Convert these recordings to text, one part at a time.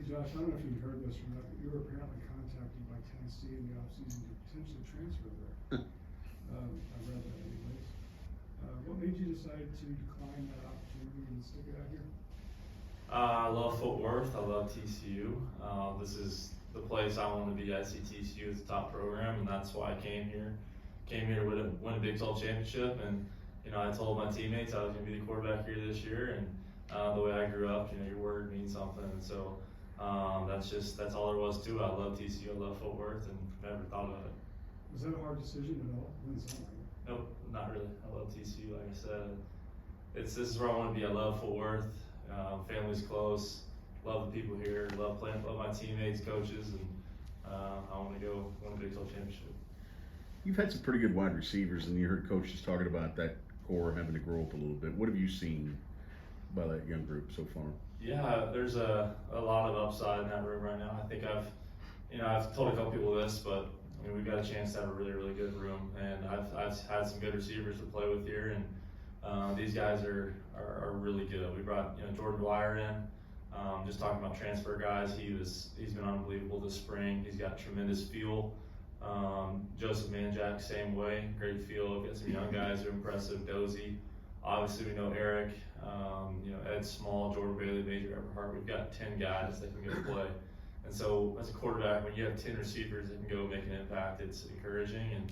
Josh, I don't know if you heard this or not, but you were apparently contacted by Tennessee in the offseason to potentially transfer there. I read that anyways. What made you decide to decline that opportunity and stick it out here? I love Fort Worth. I love TCU. This is the place I want to be. I see TCU as the top program, and that's why I came here. Came here to win a Big 12 championship, and I told my teammates I was going to be the quarterback here this year. And the way I grew up, your word means something. And so that's all there was to it. I love TCU. I love Fort Worth, and never thought about it. Was that a hard decision at all? Nope, not really. I love TCU. Like I said, this is where I want to be. I love Fort Worth. Family's close. Love the people here. Love playing. Love my teammates, coaches, and I want to go win a Big 12 championship. You've had some pretty good wide receivers, and you heard coaches talking about that core having to grow up a little bit. What have you seen by that young group so far? Yeah, there's a lot of upside in that room right now. I think I've told a couple people this, but we've got a chance to have a really, really good room, and I've had some good receivers to play with here, and these guys are really good. We brought Jordan Dwyer in. Just talking about transfer guys, he's been unbelievable this spring. He's got tremendous feel. Joseph Manjack, same way, great feel. We've got some young guys who are impressive. Dozie, obviously we know Eric. Ed Small, Jordan Bailey, Major Everhart. We've got 10 guys that can go play. And so as a quarterback, when you have 10 receivers that can go make an impact, it's encouraging. And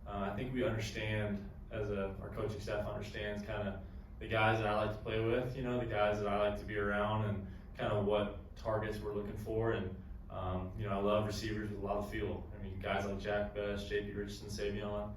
I think we understand, our coaching staff understands kind of the guys that I like to play with, the guys that I like to be around, and kind of what targets we're looking for. And I love receivers with a lot of feel. Guys like Jack Best, J.P. Richardson, Savion,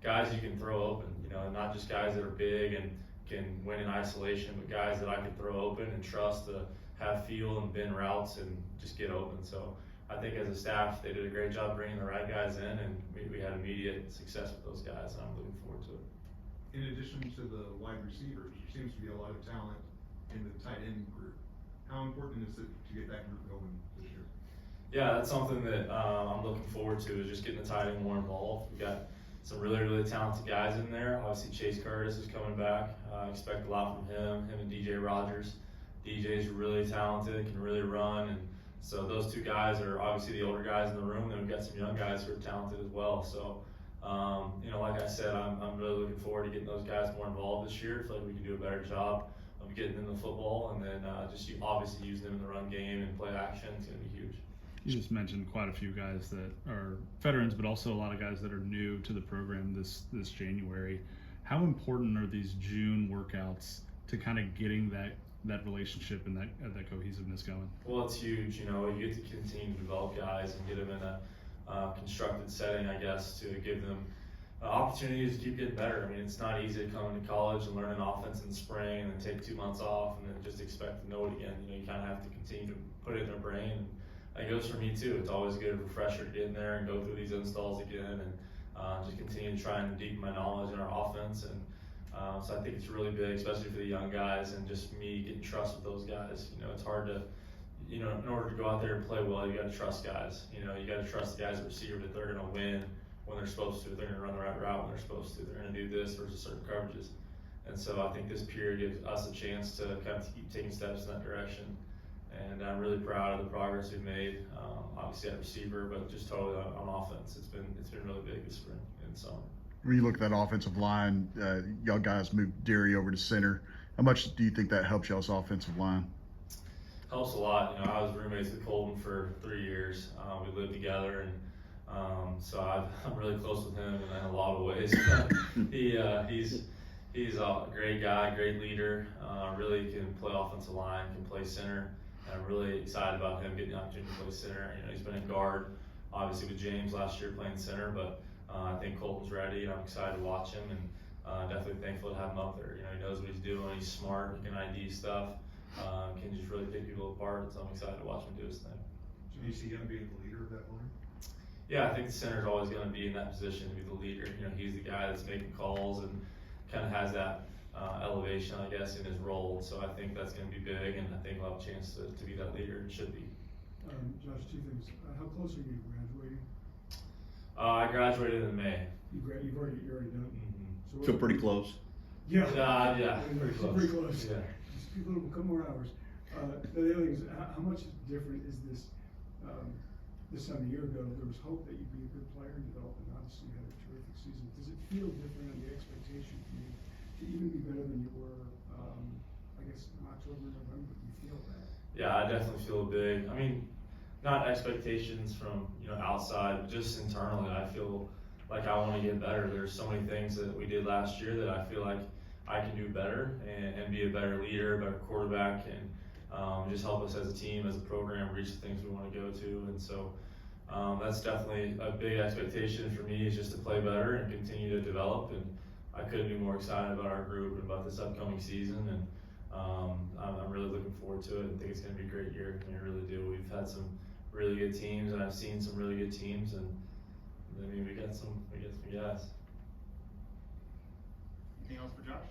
guys you can throw open, and not just guys that are big and can win in isolation, but guys that I can throw open and trust to have feel and bend routes and just get open. So I think as a staff, they did a great job bringing the right guys in, and we had immediate success with those guys, and I'm looking forward to it. In addition to the wide receivers, there seems to be a lot of talent in the tight end group. How important is it to get that group going this year? Yeah, that's something that I'm looking forward to, is just getting the tight end more involved. We got some really, really talented guys in there. Obviously, Chase Curtis is coming back. I expect a lot from him and DJ Rogers. DJ's really talented, can really run, and so those two guys are obviously the older guys in the room. Then we've got some young guys who are talented as well. So, like I said, I'm really looking forward to getting those guys more involved this year. I feel like we can do a better job of getting them the football, and then just obviously use them in the run game and play action. It's going to be huge. You just mentioned quite a few guys that are veterans, but also a lot of guys that are new to the program this January. How important are these June workouts to kind of getting that relationship and that cohesiveness going? Well, it's huge. You get to continue to develop guys and get them in a constructed setting, I guess, to give them opportunities to keep getting better. It's not easy to come into college and learn an offense in the spring and then take 2 months off and then just expect to know it again. You kind of have to continue to put it in their brain. And it goes for me too. It's always a good refresher to get in there and go through these installs again, and just continue to try and deepen my knowledge in our offense. And so I think it's really big, especially for the young guys, and just me getting trust with those guys. It's hard to, in order to go out there and play well, you got to trust guys. You got to trust the guys at receiver that they're going to win when they're supposed to. They're going to run the right route when they're supposed to. They're going to do this versus certain coverages. And so I think this period gives us a chance to kind of keep taking steps in that direction. And I'm really proud of the progress we've made, obviously at receiver, but just totally on offense. It's been really big this spring and summer. When you look at that offensive line, y'all guys moved Derry over to center. How much do you think that helps y'all's offensive line? Helps a lot. I was roommates with Colton for 3 years. We lived together, and so I'm really close with him in a lot of ways. He's a great guy, great leader. Really can play offensive line, can play center. And I'm really excited about him getting the opportunity to play center. He's been in guard, obviously with James last year playing center, but I think Colton's ready, and I'm excited to watch him, and definitely thankful to have him up there. He knows what he's doing. He's smart. He can ID stuff. Can just really pick people apart. So I'm excited to watch him do his thing. So do you see him being the leader of that line? Yeah, I think the center's always going to be in that position to be the leader. He's the guy that's making calls and kind of has that elevation, I guess, in his role. So I think that's going to be big, and I think we'll have a chance to be that leader. It should be. Josh, 2 things. How close are you to graduating? I graduated in May. You're already done. Mm-hmm. So pretty close. Yeah. Yeah, pretty close. Pretty close. Yeah. Just a couple more hours. The other thing is, how much different is this, this time a year ago, there was hope that you'd be a good player in development, obviously you had a terrific season. Does it feel different in the expectation for you to even be better than you were, I guess, in October, November? Do you feel that? Yeah, I definitely feel big. I mean, not expectations from, outside, but just internally, I feel like I want to get better. There's so many things that we did last year that I feel like I can do better and be a better leader, a better quarterback, and just help us as a team, as a program, reach the things we want to go to. And so that's definitely a big expectation for me, is just to play better and continue to develop. And I couldn't be more excited about our group and about this upcoming season. And I'm really looking forward to it and think it's going to be a great year. I really do. We've had some really good teams, and I've seen some really good teams, and I mean, we got some guys. Anything else for Josh?